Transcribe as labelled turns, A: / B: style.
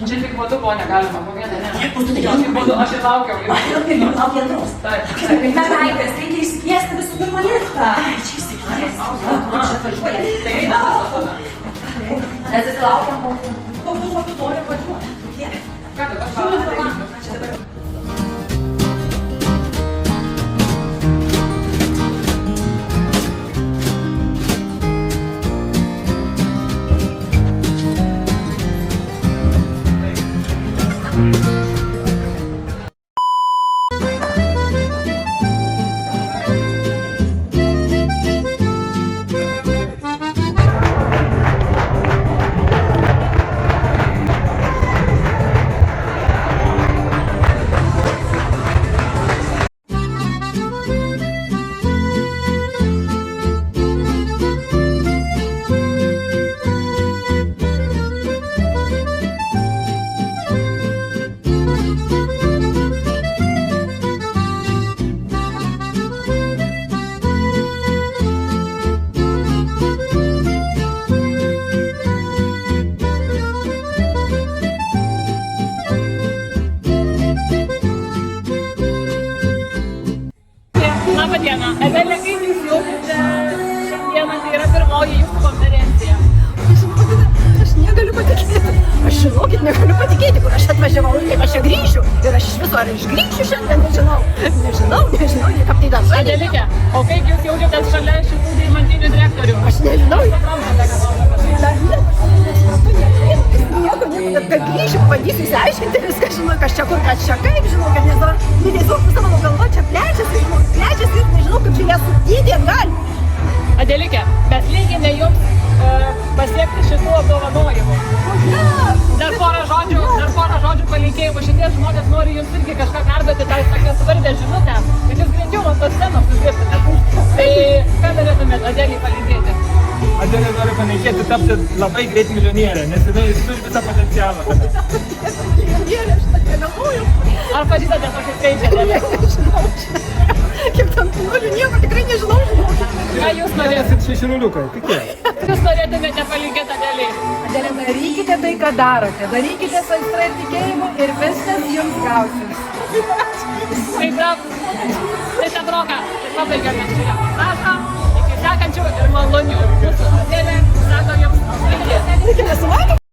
A: Čia tik po du buvo negalima, po vieną ne.
B: Tik po du,
A: Jo, tik po du, aš ir laukiau.
B: Laukia antros.
A: Taip.
B: Mergaitės, reikia išsikviesti visų pirma liftą. Čia išsikviesti. Čia atvažiuoja. Nesusilaukiam, kol nori važiuoti.
A: Ką dabar šalą?
C: Labą dieną. Evelė, kaip jūs jautėte šiandieną, tai yra pirmoji jūsų konferencija?
D: Aš negaliu patikėti. Aš žinokit, negaliu patikėti, kur aš atvažiavau ir kaip aš čia grįšiu. Ir aš iš viso ar aš grįšiu šiandien, nežinau, kaip tai dar žodžiu.
C: Adelike, o kaip jūs jautėtės šalia šitų deimantinių direktorių?
D: Aš nežinau.
C: Suprantate, ką kalbate?
D: Nieko, kad grįšiu, pabandysiu įsiaiškinti viską, žinau, kas čia kur, kas čia kaip, žinau, kad tiesiog visa mano galva čia plečiasi ir nežinau, kaip čia ją sudėti atgal.
C: Adelike, mes linkime jums pasiekti šitų apdovanojimų. Dar porą žodžių palinkėjimų. Šitie žmonės nori jums irgi kažką perduoti tą tokią svarbę žinutę, kad jūs greičiau ant tos scenos sudirbtumėt. Tai ką galėtumėt Adelei palinkėti?
E: Adelė nori palinkėti tapti labai greit milijonierė, nes jinai turi visą potencialą.
D: Milijonierė, aš tą negalvoju.
C: Ar pažįstate tokį skaičių, Adelė?
D: Kiek ten nulių, nieko tikrai nežinau.
C: Ką jūs norėtumėte?
E: Esat šešinuliukai, tikrai.
C: Jūs norėtumėte palinkėti Adelei?
D: Adele, darykite tai, ką darote. Darykite su aistra ir tikėjimu ir viskas jums gausis.
C: Tai ta proga, pabaigiame šį reportažą. Iki sekančių ir malonių. Mūsų Adelė sako jums sveiki.
D: Reikia nesumato.